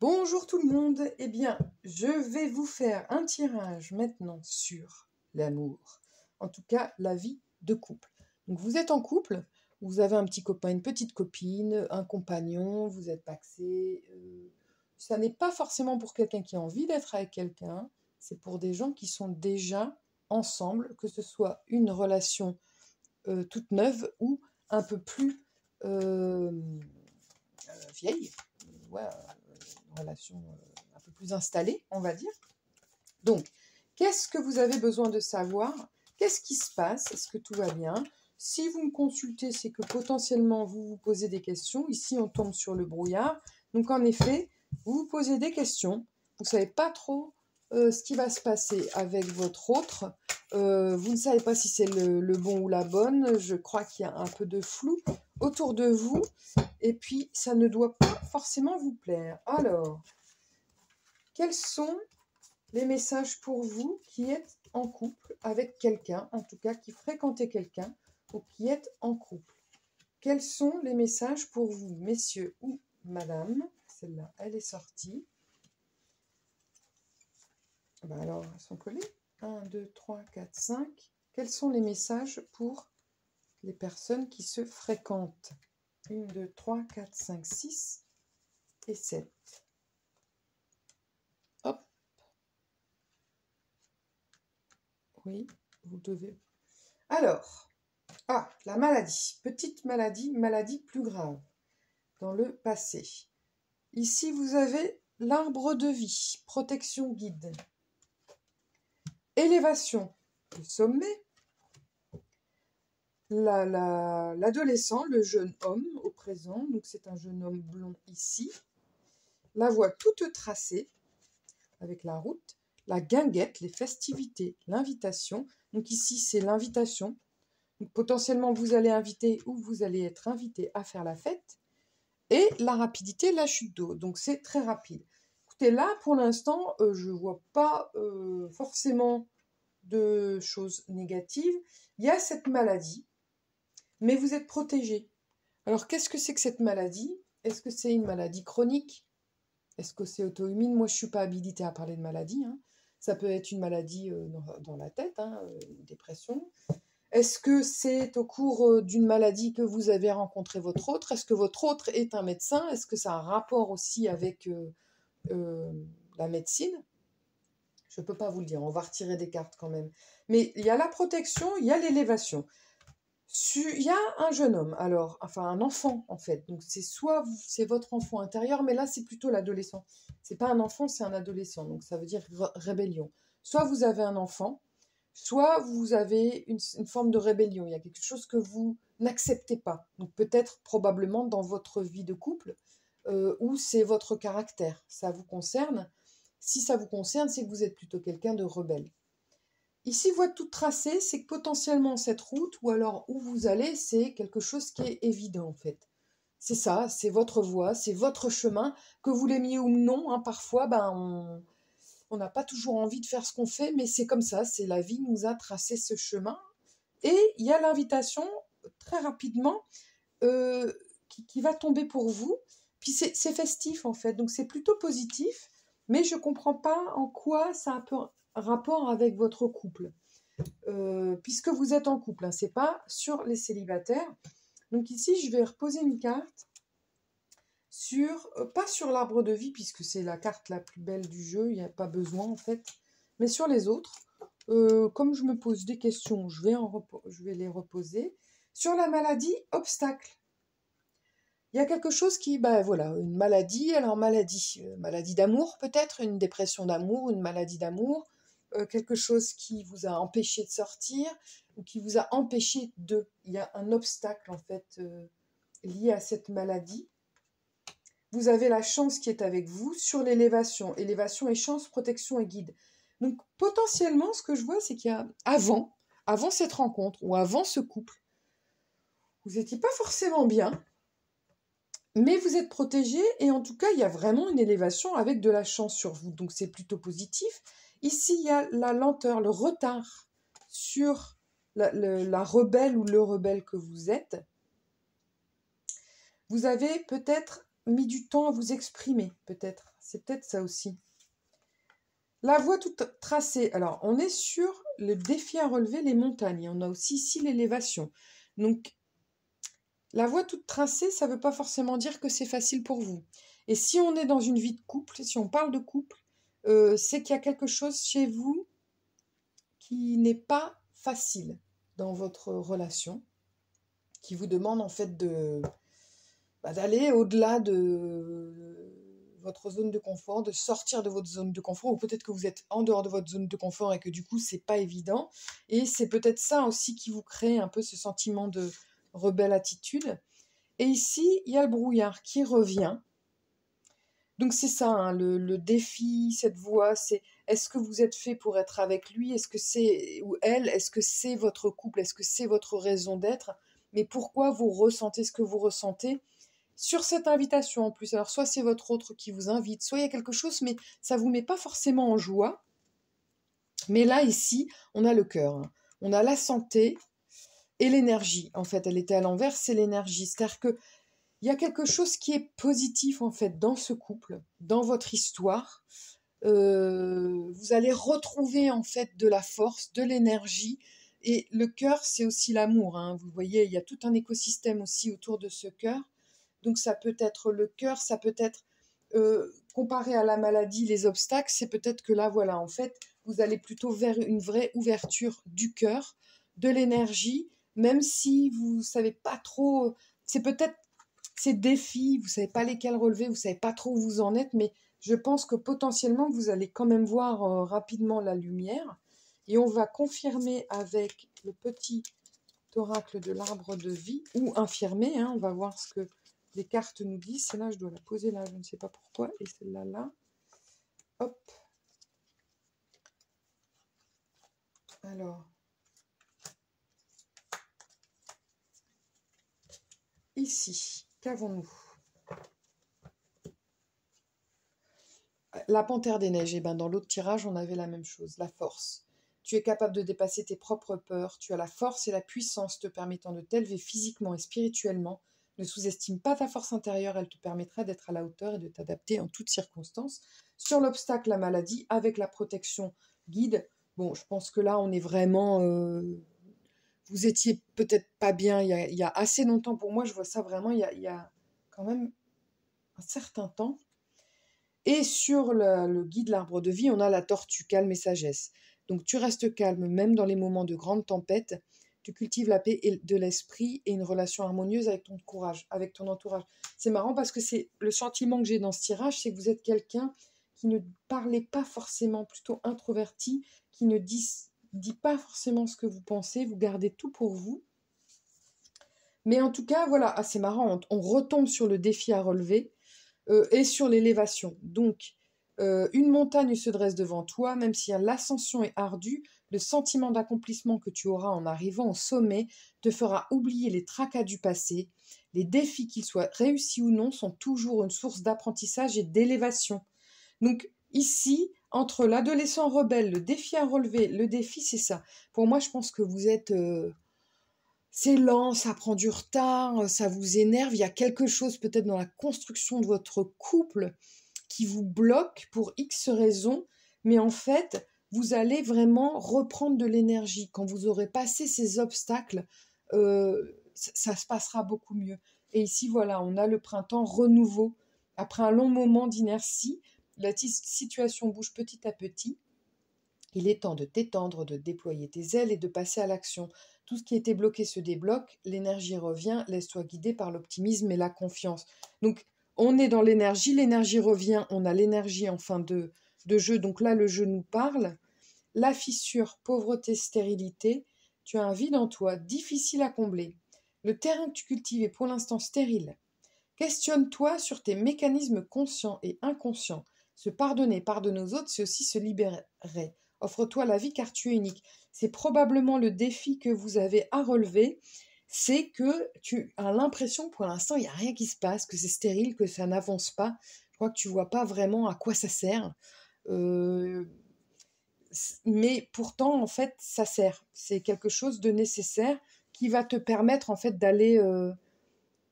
Bonjour tout le monde, eh bien je vais vous faire un tirage maintenant sur l'amour, en tout cas la vie de couple. Donc vous êtes en couple, vous avez un petit copain, une petite copine, un compagnon, vous êtes pacsé, ça n'est pas forcément pour quelqu'un qui a envie d'être avec quelqu'un, c'est pour des gens qui sont déjà ensemble, que ce soit une relation toute neuve ou un peu plus vieille, ouais, une relation un peu plus installée, on va dire. Donc, qu'est-ce que vous avez besoin de savoir? Qu'est-ce qui se passe? Est-ce que tout va bien? Si vous me consultez, c'est que potentiellement vous vous posez des questions. Ici, on tombe sur le brouillard. Donc, en effet, vous vous posez des questions. Vous ne savez pas trop ce qui va se passer avec votre autre. Vous ne savez pas si c'est le bon ou la bonne. Je crois qu'il y a un peu de flou autour de vous. Et puis, ça ne doit pas forcément vous plaire. Alors, quels sont les messages pour vous qui êtes en couple avec quelqu'un, en tout cas qui fréquentez quelqu'un ou qui êtes en couple? Quels sont les messages pour vous, messieurs ou madame? Celle-là, elle est sortie. Ben alors, elles sont collées. 1, 2, 3, 4, 5. Quels sont les messages pour les personnes qui se fréquentent? 1, 2, 3, 4, 5, 6 et 7. Hop. Oui, vous devez. Alors, la maladie. Petite maladie, maladie plus grave dans le passé. Ici, vous avez l'arbre de vie, protection guide. Élévation, le sommet. L'adolescent, le jeune homme au présent, donc c'est un jeune homme blond ici. La voie toute tracée avec la route. La guinguette, les festivités, l'invitation. Donc ici, c'est l'invitation. Donc potentiellement, vous allez inviter ou vous allez être invité à faire la fête. Et la rapidité, la chute d'eau. Donc c'est très rapide. Écoutez, là, pour l'instant, je ne vois pas forcément de choses négatives. Il y a cette maladie, mais vous êtes protégé. Alors, qu'est-ce que c'est que cette maladie? Est-ce que c'est une maladie chronique? Est-ce que c'est auto-immune? Moi, je ne suis pas habilitée à parler de maladie. Ça peut être une maladie dans la tête, une dépression. Est-ce que c'est au cours d'une maladie que vous avez rencontré votre autre? Est-ce que votre autre est un médecin? Est-ce que ça a un rapport aussi avec la médecine? Je ne peux pas vous le dire, on va retirer des cartes quand même. Mais il y a la protection, il y a l'élévation. Il y a un jeune homme, alors, enfin un enfant en fait. Donc c'est votre enfant intérieur, mais là c'est plutôt l'adolescent. C'est pas un enfant, c'est un adolescent. Donc ça veut dire rébellion. Soit vous avez un enfant, soit vous avez une forme de rébellion. Il y a quelque chose que vous n'acceptez pas. Donc peut-être probablement dans votre vie de couple, ou c'est votre caractère. Ça vous concerne. Si ça vous concerne, c'est que vous êtes plutôt quelqu'un de rebelle. Ici, voie toute tracée, c'est que potentiellement cette route, ou alors où vous allez, c'est quelque chose qui est évident en fait. C'est ça, c'est votre voie, c'est votre chemin, que vous l'aimiez ou non. Parfois, on n'a pas toujours envie de faire ce qu'on fait, mais c'est comme ça, c'est la vie nous a tracé ce chemin. Et il y a l'invitation, très rapidement, qui va tomber pour vous. Puis c'est festif en fait, donc c'est plutôt positif, mais je ne comprends pas en quoi ça a un peu rapport avec votre couple. Puisque vous êtes en couple, c'est pas sur les célibataires. Donc ici, je vais reposer une carte pas sur l'arbre de vie, puisque c'est la carte la plus belle du jeu, il n'y a pas besoin en fait, mais sur les autres. Comme je me pose des questions, je vais les reposer. Sur la maladie, obstacle. Il y a quelque chose qui, voilà, une maladie, alors maladie d'amour peut-être, une dépression d'amour, une maladie d'amour, quelque chose qui vous a empêché de sortir ou qui vous a empêché de. Il y a un obstacle en fait lié à cette maladie. Vous avez la chance qui est avec vous sur l'élévation. Élévation et chance, protection et guide. Donc potentiellement, ce que je vois, c'est qu'il y a avant cette rencontre ou avant ce couple, vous n'étiez pas forcément bien. Mais vous êtes protégé et en tout cas, il y a vraiment une élévation avec de la chance sur vous. Donc, c'est plutôt positif. Ici, il y a la lenteur, le retard sur la rebelle ou le rebelle que vous êtes. Vous avez peut-être mis du temps à vous exprimer, peut-être. C'est peut-être ça aussi. La voie toute tracée. Alors, on est sur le défi à relever, les montagnes. On a aussi ici l'élévation. Donc, la voie toute tracée, ça ne veut pas forcément dire que c'est facile pour vous. Et si on est dans une vie de couple, si on parle de couple, c'est qu'il y a quelque chose chez vous qui n'est pas facile dans votre relation, qui vous demande en fait d'aller au-delà de votre zone de confort, de sortir de votre zone de confort, ou peut-être que vous êtes en dehors de votre zone de confort et que du coup c'est pas évident. Et c'est peut-être ça aussi qui vous crée un peu ce sentiment de rebelle attitude. Et ici, il y a le brouillard qui revient. Donc c'est ça, hein, le défi, cette voie, c'est est-ce que vous êtes fait pour être avec lui? Est-ce que c'est, ou elle, est-ce que c'est votre couple? Est-ce que c'est votre raison d'être? Mais pourquoi vous ressentez ce que vous ressentez sur cette invitation en plus? Alors soit c'est votre autre qui vous invite, soit il y a quelque chose, mais ça vous met pas forcément en joie. Mais là, ici, on a le cœur, hein. On a la santé et l'énergie. En fait, elle était à l'envers, c'est l'énergie. C'est-à-dire que il y a quelque chose qui est positif en fait dans ce couple, dans votre histoire. Vous allez retrouver en fait de la force, de l'énergie. Et le cœur, c'est aussi l'amour, hein. Vous voyez, il y a tout un écosystème aussi autour de ce cœur. Donc ça peut être le cœur, ça peut être comparé à la maladie, les obstacles, c'est peut-être que là, voilà, en fait, vous allez plutôt vers une vraie ouverture du cœur, de l'énergie, même si vous savez pas trop. C'est peut-être ces défis, vous savez pas lesquels relever, vous savez pas trop où vous en êtes, mais je pense que potentiellement vous allez quand même voir rapidement la lumière. Et on va confirmer avec le petit oracle de l'arbre de vie, ou infirmer, hein, on va voir ce que les cartes nous disent. Celle-là, je dois la poser là, je ne sais pas pourquoi, et celle-là, là. Hop. Alors, ici, qu'avons-nous? La panthère des neiges, et ben dans l'autre tirage, on avait la même chose, la force. Tu es capable de dépasser tes propres peurs, tu as la force et la puissance te permettant de t'élever physiquement et spirituellement. Ne sous-estime pas ta force intérieure, elle te permettra d'être à la hauteur et de t'adapter en toutes circonstances. Sur l'obstacle, la maladie, avec la protection guide, bon, je pense que là, on est vraiment... vous étiez peut-être pas bien il y a assez longtemps pour moi, je vois ça vraiment il y a quand même un certain temps. Et sur le guide l'arbre de vie, on a la tortue, calme et sagesse. Donc tu restes calme, même dans les moments de grande tempête. Tu cultives la paix de l'esprit et une relation harmonieuse avec ton courage, avec ton entourage. C'est marrant parce que c'est le sentiment que j'ai dans ce tirage, c'est que vous êtes quelqu'un qui ne parlez pas forcément, plutôt introverti, qui ne dit pas forcément ce que vous pensez, vous gardez tout pour vous. Mais en tout cas, voilà, c'est marrant, on retombe sur le défi à relever. Et sur l'élévation. Donc, une montagne se dresse devant toi, même si l'ascension est ardue, le sentiment d'accomplissement que tu auras en arrivant au sommet te fera oublier les tracas du passé. Les défis, qu'ils soient réussis ou non, sont toujours une source d'apprentissage et d'élévation. Donc, ici, entre l'adolescent rebelle, le défi à relever, le défi, c'est ça. Pour moi, je pense que vous êtes... c'est lent, ça prend du retard, ça vous énerve. Il y a quelque chose peut-être dans la construction de votre couple qui vous bloque pour X raisons, mais en fait, vous allez vraiment reprendre de l'énergie. Quand vous aurez passé ces obstacles, ça se passera beaucoup mieux. Et ici, voilà, on a le printemps renouveau. Après un long moment d'inertie, la situation bouge petit à petit. Il est temps de t'étendre, de déployer tes ailes et de passer à l'action. Tout ce qui était bloqué se débloque, l'énergie revient, laisse-toi guider par l'optimisme et la confiance. Donc, on est dans l'énergie revient, on a l'énergie en fin de jeu. Donc là, le jeu nous parle. La fissure, pauvreté, stérilité, tu as un vide en toi, difficile à combler. Le terrain que tu cultives est pour l'instant stérile. Questionne-toi sur tes mécanismes conscients et inconscients. Se pardonner, pardonner aux autres, c'est aussi se libérer. Offre-toi la vie car tu es unique. C'est probablement le défi que vous avez à relever. C'est que tu as l'impression que pour l'instant, il n'y a rien qui se passe, que c'est stérile, que ça n'avance pas. Je crois que tu ne vois pas vraiment à quoi ça sert. Mais pourtant, en fait, ça sert. C'est quelque chose de nécessaire qui va te permettre, en fait, d'aller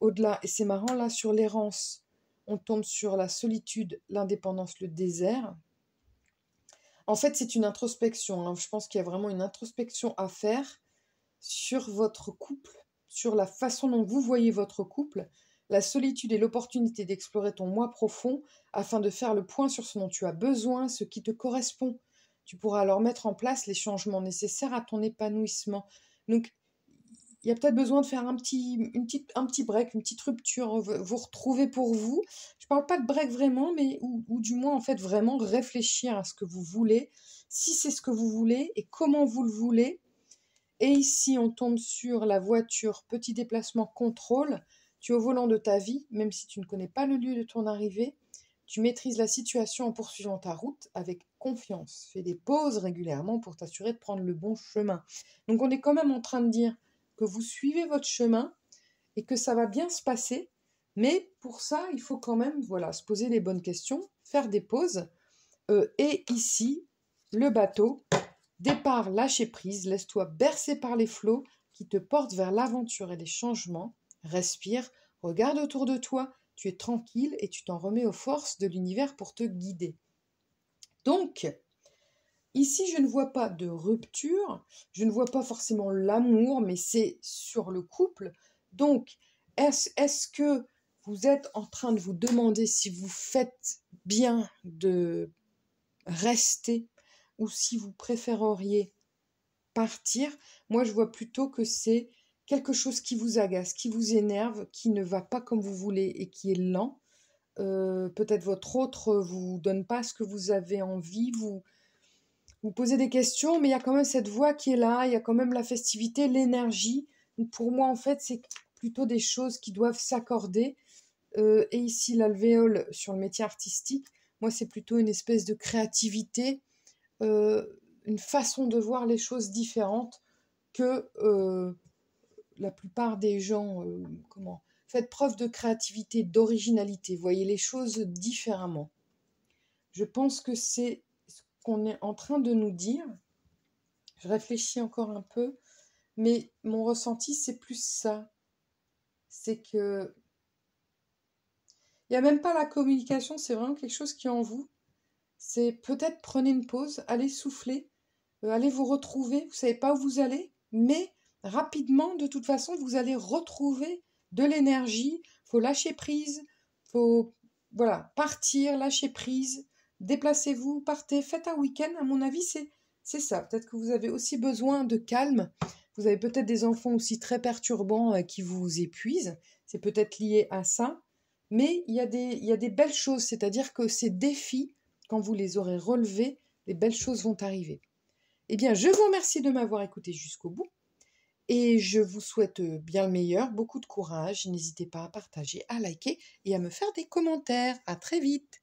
au-delà. Et c'est marrant, là, sur l'errance. on tombe sur la solitude, l'indépendance, le désert. En fait, c'est une introspection, hein. Je pense qu'il y a vraiment une introspection à faire sur votre couple, sur la façon dont vous voyez votre couple. La solitude et l'opportunité d'explorer ton moi profond afin de faire le point sur ce dont tu as besoin, ce qui te correspond. Tu pourras alors mettre en place les changements nécessaires à ton épanouissement. Donc, il y a peut-être besoin de faire un petit break, une petite rupture, vous retrouver pour vous. Je ne parle pas de break vraiment, mais ou du moins en fait vraiment réfléchir à ce que vous voulez, si c'est ce que vous voulez et comment vous le voulez. Et ici, on tombe sur la voiture, petit déplacement, contrôle. Tu es au volant de ta vie, même si tu ne connais pas le lieu de ton arrivée. Tu maîtrises la situation en poursuivant ta route avec confiance. Fais des pauses régulièrement pour t'assurer de prendre le bon chemin. Donc on est quand même en train de dire que vous suivez votre chemin et que ça va bien se passer. Mais pour ça, il faut quand même se poser les bonnes questions, faire des pauses. Et ici, le bateau, départ, lâcher prise, laisse-toi bercer par les flots qui te portent vers l'aventure et les changements. Respire, regarde autour de toi, tu es tranquille et tu t'en remets aux forces de l'univers pour te guider. Donc, ici, je ne vois pas de rupture, je ne vois pas forcément l'amour, mais c'est sur le couple. Donc, est-ce que vous êtes en train de vous demander si vous faites bien de rester ou si vous préféreriez partir? Moi, je vois plutôt que c'est quelque chose qui vous agace, qui vous énerve, qui ne va pas comme vous voulez et qui est lent. Peut-être votre autre vous donne pas ce que vous avez envie, vous posez des questions, mais il y a quand même cette voix qui est là, il y a quand même la festivité, l'énergie. Donc pour moi, en fait, c'est plutôt des choses qui doivent s'accorder. Et ici, l'alvéole sur le métier artistique, moi, c'est plutôt une espèce de créativité, une façon de voir les choses différentes que la plupart des gens, faites preuve de créativité, d'originalité, voyez les choses différemment. Je pense que c'est ce qu'on est en train de nous dire. Je réfléchis encore un peu, mais mon ressenti, c'est plus ça. C'est que il n'y a même pas la communication, c'est vraiment quelque chose qui est en vous. C'est peut-être prenez une pause, allez souffler, allez vous retrouver, vous ne savez pas où vous allez, mais rapidement, de toute façon, vous allez retrouver de l'énergie, il faut lâcher prise, il faut partir, lâcher prise, déplacez-vous, partez, faites un week-end, à mon avis, c'est ça. Peut-être que vous avez aussi besoin de calme, vous avez peut-être des enfants aussi très perturbants qui vous épuisent, c'est peut-être lié à ça, mais il y a des belles choses, c'est-à-dire que ces défis, quand vous les aurez relevés, les belles choses vont arriver. Eh bien, je vous remercie de m'avoir écouté jusqu'au bout et je vous souhaite bien le meilleur, beaucoup de courage. N'hésitez pas à partager, à liker et à me faire des commentaires. À très vite!